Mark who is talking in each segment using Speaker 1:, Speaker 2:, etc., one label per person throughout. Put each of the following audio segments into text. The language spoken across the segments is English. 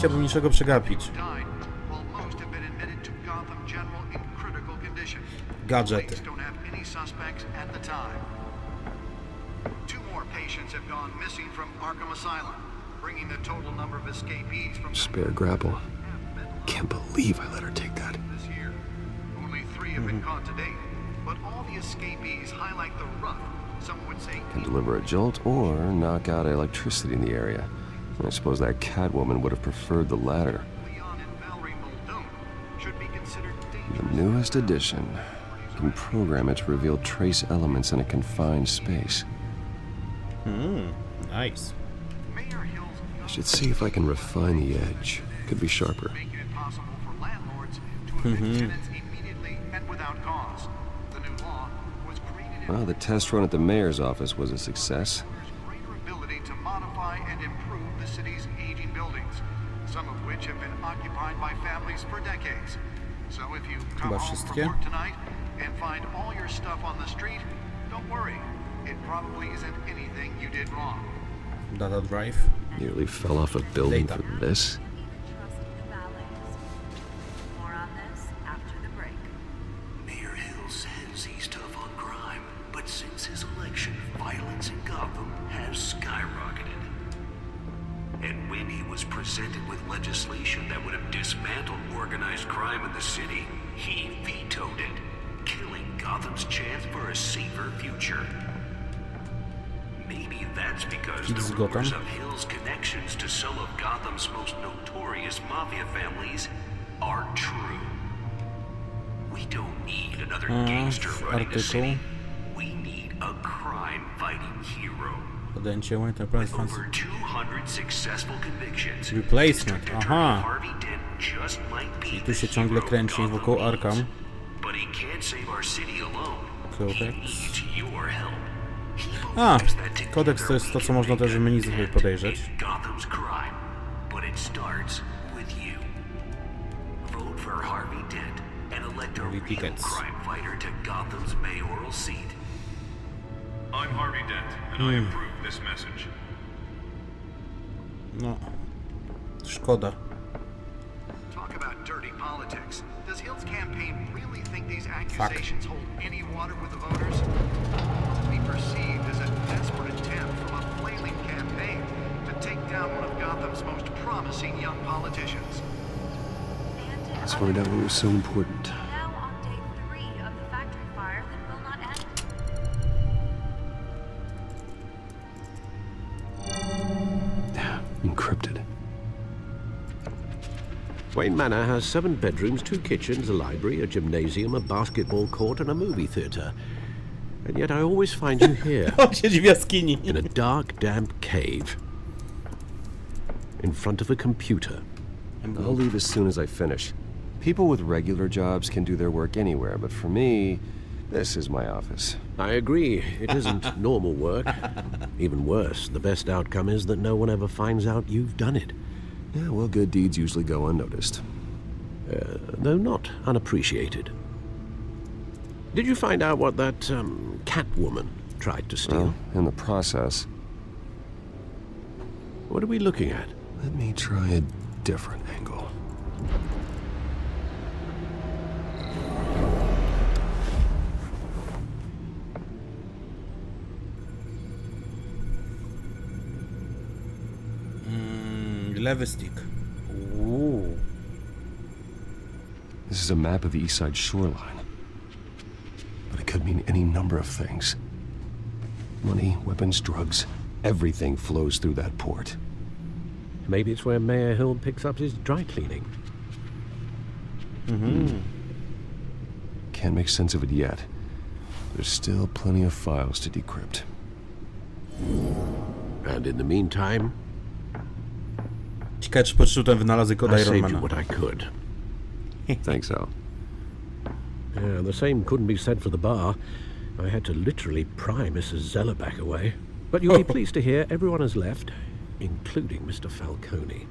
Speaker 1: chciałbym niczego przegapić. Gadżety.
Speaker 2: Spare grapple. Can't believe I let her take that. Can deliver a jolt or knock out electricity in the area. I suppose that Catwoman would have preferred the latter. The newest edition can program it to reveal trace elements in a confined space.
Speaker 1: Nice.
Speaker 2: I should see if I can refine the edge. Could be sharper. Well, the test run at the mayor's office was a success.
Speaker 1: Chyba wszystkie. Data drive.
Speaker 2: Nearly fell off a building
Speaker 1: Data.
Speaker 2: for this.
Speaker 3: Mayor Hill says he's tough on crime, but since his election, violence in Gotham has skyrocketed. And when he was presented with legislation that would have dismantled organized crime in the city, he vetoed it, killing Gotham's chance for a safer future. Maybe that's because the rumors of Hill's connections to some of Gotham's most notorious mafia families are true. We don't need another gangster running the city. We need a crime-fighting hero.
Speaker 1: Podjęcie Enterprise
Speaker 3: With over 200 successful convictions,
Speaker 1: Replacement, aha.
Speaker 3: Harvey Dent just might be
Speaker 1: I tu się ciągle kręci wokół Arkham.
Speaker 3: But he can't save our city alone.
Speaker 1: Kodeks.
Speaker 3: He needs your help.
Speaker 1: A, kodeks to jest to, co można też w menu sobie podejrzeć.
Speaker 3: Gotham's crime, but it starts with you. Vote for Harvey Dent and elect a real crime fighter to Gotham's mayoral seat.
Speaker 4: I'm Harvey Dent, and I approve this message.
Speaker 1: No, szkoda.
Speaker 5: Talk about dirty politics. Does Hill's campaign really think these accusations hold any water with the voters? Be perceived as a desperate attempt from a flailing campaign to take down one of Gotham's most promising young politicians.
Speaker 2: Let's find out what was so important.
Speaker 6: Now on day 3 of the factory fire that will not end.
Speaker 2: Encrypted.
Speaker 7: Wayne Manor has 7 bedrooms, 2 kitchens, a library, a gymnasium, a basketball court, and a movie theatre. And yet I always find you here,
Speaker 1: On siedzi w jaskini.
Speaker 7: in a dark, damp cave, in front of a computer.
Speaker 2: I'll leave as soon as I finish. People with regular jobs can do their work anywhere, but for me, this is my office.
Speaker 7: I agree, it isn't normal work. Even worse, the best outcome is that no one ever finds out you've done it.
Speaker 2: Yeah, well, good deeds usually go unnoticed.
Speaker 7: Though not unappreciated. Did you find out what that, Catwoman tried to steal?
Speaker 2: Well, in the process,
Speaker 7: What are we looking at?
Speaker 2: let me try a different angle.
Speaker 1: Lewy stick. Uuu.
Speaker 2: This is a map of the East Side shoreline. But it could mean any number of things. Money, weapons, drugs, everything flows through that port.
Speaker 7: Maybe it's where Mayor Hill picks up his dry cleaning.
Speaker 2: Can't make sense of it yet. There's still plenty of files to decrypt.
Speaker 7: And in the meantime,
Speaker 1: Ciekawe, czy podszedł ten wynalazek od
Speaker 7: I saved you
Speaker 1: Ironmana.
Speaker 7: what I could.
Speaker 2: Thanks, Al.
Speaker 7: Yeah, the same couldn't be said for the bar. I had to literally pry Mrs. Zeller back away. But you'll be pleased to hear everyone has left, including Mr. Falcone.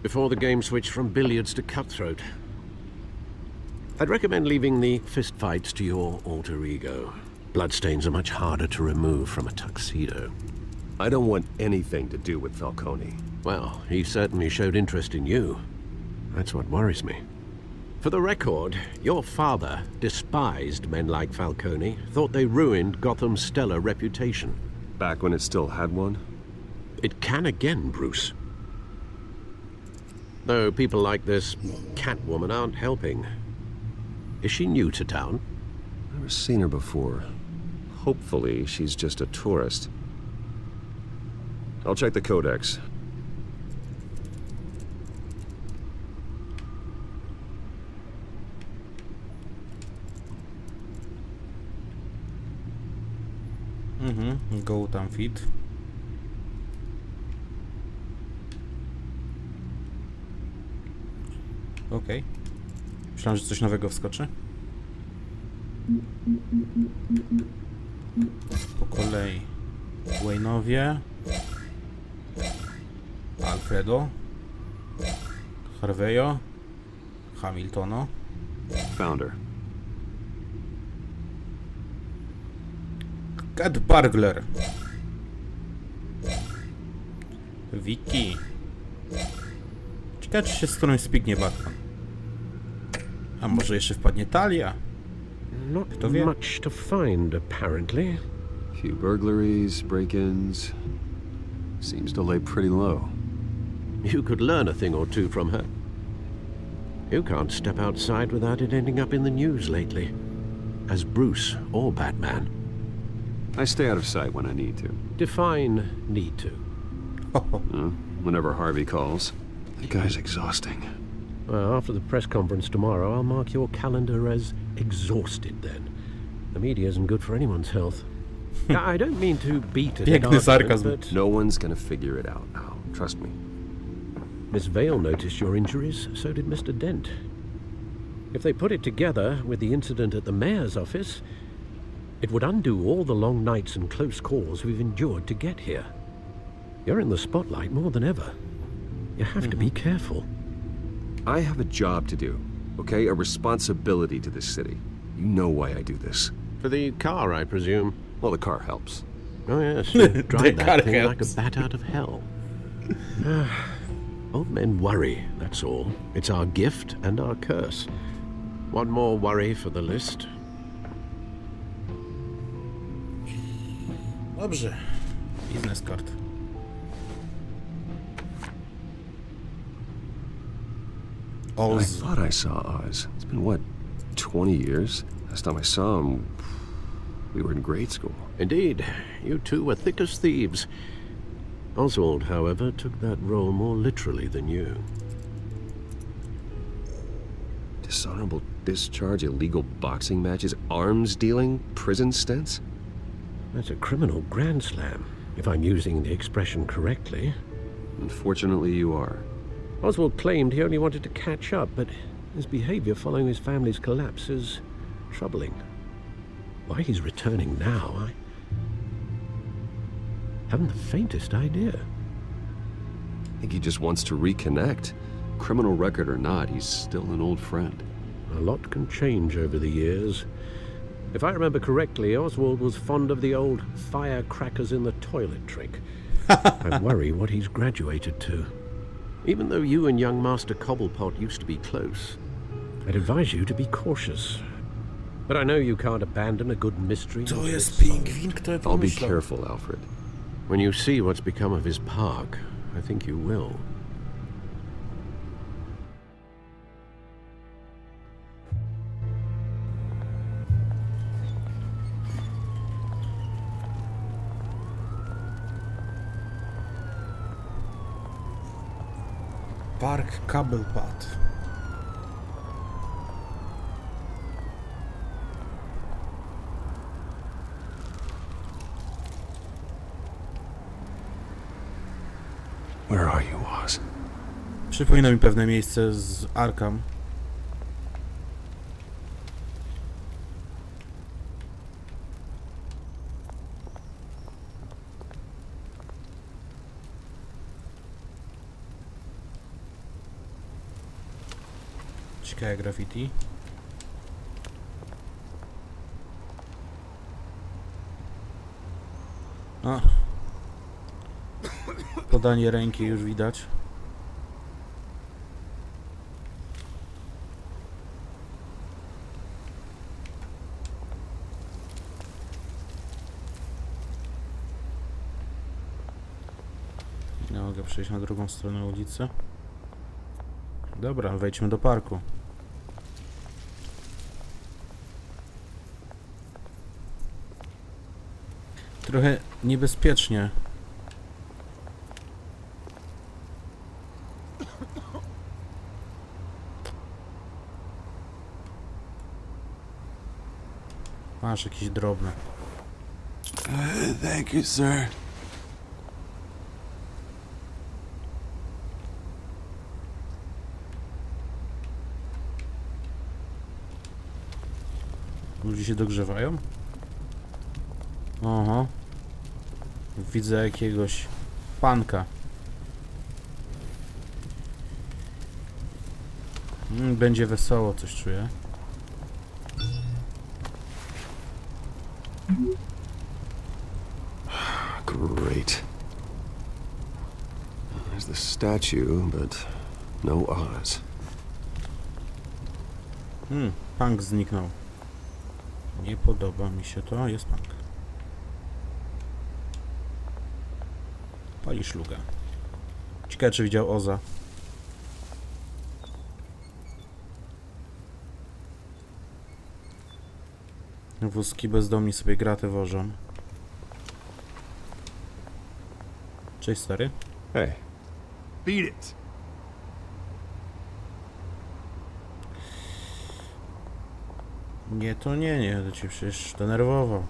Speaker 7: Before the game switched from billiards to cutthroat. I'd recommend leaving the fistfights to your alter ego. Bloodstains are much harder to remove from a tuxedo.
Speaker 2: I don't want anything to do with Falcone.
Speaker 7: Well, he certainly showed interest in you. That's what worries me. For the record, your father despised men like Falcone, thought they ruined Gotham's stellar reputation.
Speaker 2: Back when it still had one?
Speaker 7: It can again, Bruce. Though people like this Catwoman aren't helping. Is she new to town?
Speaker 2: Never seen her before. Hopefully, she's just a tourist. I'll check the codex.
Speaker 1: Go tam fit. Okej. Myślałem, że coś nowego wskoczy. Po kolei. Wayne'owie. Alfredo. Harveyo. Hamiltono.
Speaker 2: Founder.
Speaker 1: Cat Burglar. Vicky. Ciekawe, czy się z którąś spiknie Batman. A może jeszcze wpadnie Talia?
Speaker 7: Not
Speaker 1: Kto wie?
Speaker 7: much to find, apparently.
Speaker 2: Few burglaries, break-ins. Seems to lay pretty low.
Speaker 7: You could learn a thing or two from her. You can't step outside without it ending up in the news lately. As Bruce or Batman.
Speaker 2: I stay out of sight when I need to.
Speaker 7: Define need to.
Speaker 2: Whenever Harvey calls. That guy's exhausting.
Speaker 7: Well, after the press conference tomorrow, I'll mark your calendar as exhausted then. The media isn't good for anyone's health. Now, I don't mean to beat a dead
Speaker 1: Piękny
Speaker 7: argument,
Speaker 1: sarkazm.
Speaker 7: but
Speaker 2: No one's gonna figure it out now. Trust me.
Speaker 7: Miss Vale noticed your injuries, so did Mr. Dent. If they put it together with the incident at the mayor's office, it would undo all the long nights and close calls we've endured to get here. You're in the spotlight more than ever. You have to be careful.
Speaker 2: I have a job to do, okay? A responsibility to this city. You know why I do this.
Speaker 7: For the car, I presume.
Speaker 2: Well, the car helps.
Speaker 7: Oh yes, you
Speaker 1: The
Speaker 7: drive
Speaker 1: car
Speaker 7: that thing like a
Speaker 1: helps.
Speaker 7: bat out of hell. Old men worry, that's all. It's our gift and our curse. One more worry for the list.
Speaker 1: Dobrze. Business card.
Speaker 2: I
Speaker 1: Oz.
Speaker 2: thought I saw Oz. It's been, what, 20 years? Last time I saw him, we were in grade school.
Speaker 7: Indeed, you two were thick as thieves. Oswald, however, took that role more literally than you.
Speaker 2: Dishonorable discharge, illegal boxing matches, arms dealing, prison stints?
Speaker 7: That's a criminal grand slam, if I'm using the expression correctly.
Speaker 2: Unfortunately, you are.
Speaker 7: Oswald claimed he only wanted to catch up, but his behavior following his family's collapse is troubling. Why he's returning now, I haven't the faintest idea.
Speaker 2: I think he just wants to reconnect. Criminal record or not, he's still an old friend.
Speaker 7: A lot can change over the years. If I remember correctly, Oswald was fond of the old firecrackers in the toilet trick. I worry what he's graduated to. Even though you and young Master Cobblepot used to be close, I'd advise you to be cautious. But I know you can't abandon a good mystery.
Speaker 1: To
Speaker 7: until
Speaker 1: jest
Speaker 7: it's solved.
Speaker 1: pingwin, kto by
Speaker 2: I'll be
Speaker 1: pomyślał?
Speaker 2: careful, Alfred.
Speaker 7: When you see what's become of his park, I think you will.
Speaker 1: Park Cobblepot.
Speaker 2: Where are you, Oz?
Speaker 1: Przypomina mi pewne miejsce z Arkham. Ciekawe graffiti. O, podanie ręki już widać. Nie mogę przejść na drugą stronę ulicy. Dobra, wejdźmy do parku. Trochę niebezpiecznie. Masz jakieś drobne.
Speaker 2: Thank you, sir.
Speaker 1: Ludzie się dogrzewają? Oho. Widzę jakiegoś panka. Będzie wesoło, coś czuję.
Speaker 2: Great. There's the statue, but no Oz.
Speaker 1: Punk zniknął. Nie podoba mi się to. Jest punk. Pali szluga. Ciekawe, czy widział Oza. Wózki bezdomni sobie gratę wożą. Cześć, stary.
Speaker 2: Hey,
Speaker 5: Beat it.
Speaker 1: Nie, to nie, to cię przecież denerwował.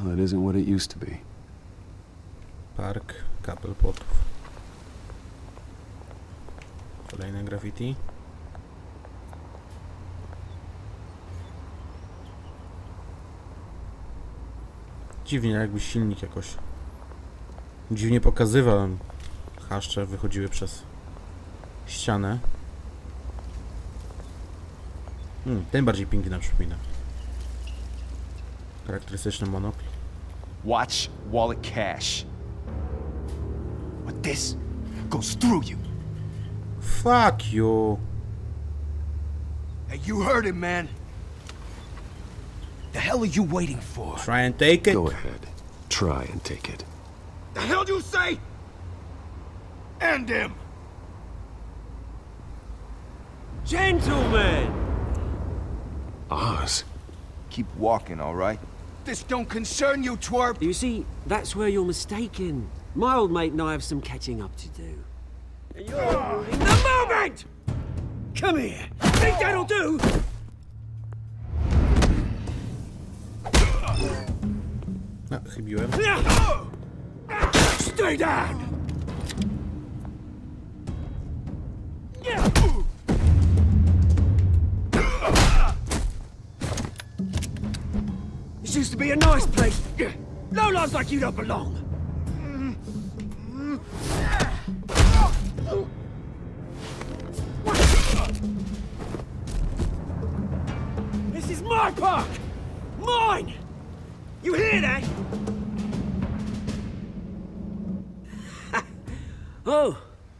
Speaker 2: well, it isn't what it used to be.
Speaker 1: Park, kapel płotów. Kolejne graffiti. Dziwnie, jakby silnik jakoś dziwnie pokazywał. Chaszcze wychodziły przez ścianę. Ten bardziej piękny nam przypomina. Charakterystyczny monokl.
Speaker 8: Watch wallet cash. But this goes through you.
Speaker 1: Fuck you.
Speaker 8: Hey, you heard it, man. The hell are you waiting for?
Speaker 1: Try and take it.
Speaker 2: Go ahead. Try and take it.
Speaker 8: The hell do you say? End him.
Speaker 9: Gentlemen!
Speaker 2: Oz?
Speaker 8: Keep walking, all right? This don't concern you, twerp.
Speaker 9: You see, that's where you're mistaken. My old mate and I have some catching up to do. And you're ruining the moment! Come here! Think that'll do?
Speaker 1: No, chybiłem.
Speaker 9: Stay down! This used to be a nice place. Lowlifes like you don't belong. This is my park! Mine! You hear that? Oh,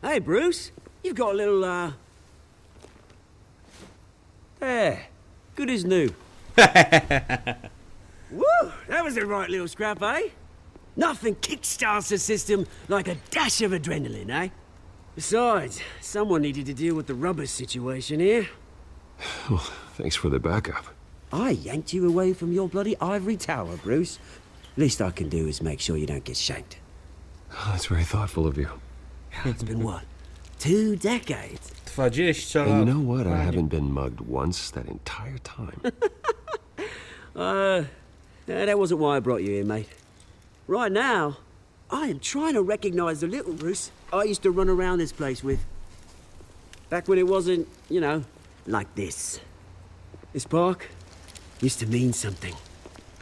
Speaker 9: hey Bruce. You've got a little, There. Good as new. Woo! That was a right little scrap, eh? Nothing kickstarts the system like a dash of adrenaline, eh? Besides, someone needed to deal with the rubber situation here.
Speaker 2: Well, thanks for the backup.
Speaker 9: I yanked you away from your bloody ivory tower, Bruce. Least I can do is make sure you don't get shanked.
Speaker 2: Oh, that's very thoughtful of you.
Speaker 9: It's been what? 2 decades?
Speaker 1: 20 lat.
Speaker 2: And you know what? I haven't been mugged once that entire time.
Speaker 9: That wasn't why I brought you here, mate. Right now, I am trying to recognize the little Bruce I used to run around this place with. Back when it wasn't, you know, like this. This park used to mean something.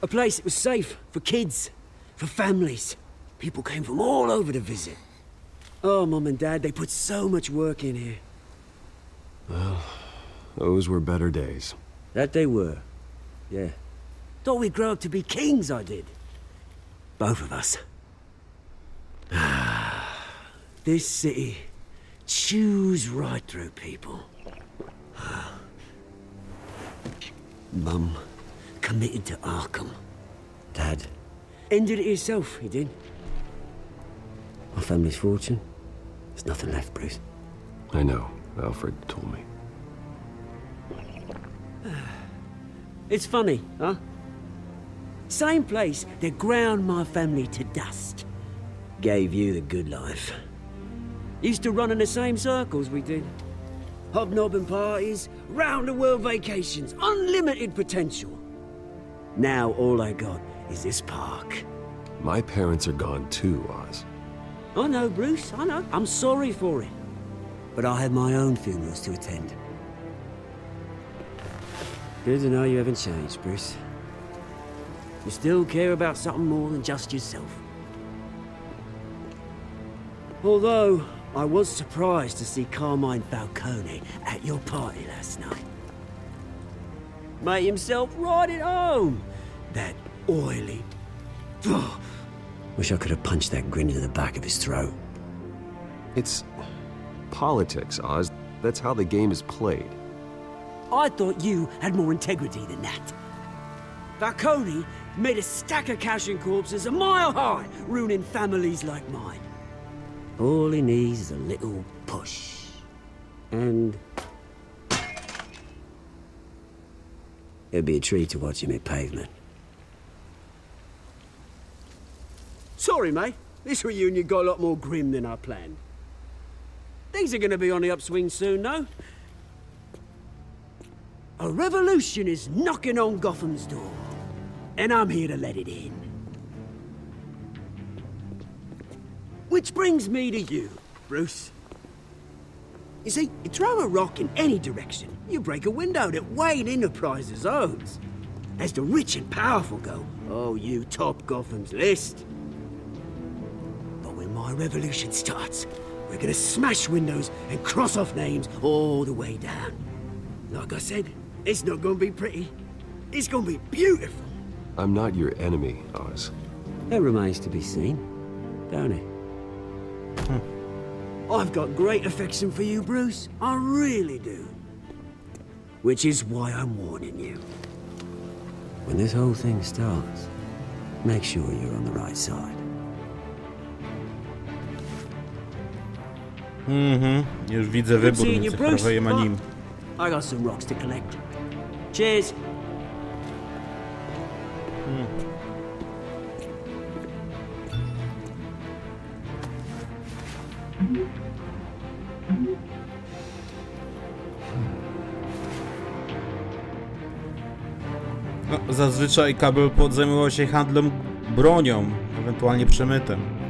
Speaker 9: A place that was safe for kids, for families. People came from all over to visit. Oh, Mum and Dad, they put so much work in here.
Speaker 2: Those were better days.
Speaker 9: That they were. Yeah. Thought we'd grow up to be kings, I did. Both of us. This city chews right through people. Mum committed to Arkham. Dad ended it himself, he did. My family's fortune. There's nothing left, Bruce.
Speaker 2: I know. Alfred told me.
Speaker 9: It's funny, huh? Same place that ground my family to dust. Gave you the good life. Used to run in the same circles we did. Hobnobbing parties, round-the-world vacations, unlimited potential. Now all I got is this park.
Speaker 2: My parents are gone too, Oz.
Speaker 9: I know, Bruce, I know. I'm sorry for it. But I have my own funerals to attend. Good to know you haven't changed, Bruce. You still care about something more than just yourself. Although, I was surprised to see Carmine Falcone at your party last night. Made himself right at home. That oily... Wish I could have punched that grin into the back of his throat.
Speaker 2: It's politics, Oz. That's how the game is played.
Speaker 9: I thought you had more integrity than that. Falcone made a stack of cash and corpses a mile high, ruining families like mine. All he needs is a little push. And... it'd be a treat to watch him hit pavement. Sorry, mate. This reunion got a lot more grim than I planned. Things are gonna be on the upswing soon, though. A revolution is knocking on Gotham's door. And I'm here to let it in. Which brings me to you, Bruce. You see, you throw a rock in any direction, you break a window that Wayne Enterprises owns. As the rich and powerful go, oh, you top Gotham's list. But when my revolution starts, we're gonna smash windows and cross off names all the way down. Like I said, it's not gonna be pretty. It's gonna be beautiful.
Speaker 2: I'm not your enemy, Oz.
Speaker 9: That remains to be seen, don't it? I've got great affection for you, Bruce. I really do. Which is why I'm warning you. When this whole thing starts, make sure you're on the right side.
Speaker 1: Już widzę wybór
Speaker 9: Seeing
Speaker 1: między
Speaker 9: you, Bruce,
Speaker 1: Harvey'em a nim.
Speaker 9: I got some rocks to collect. Cheers.
Speaker 1: No, zazwyczaj kabel pod zajmował się handlem bronią, ewentualnie przemytem.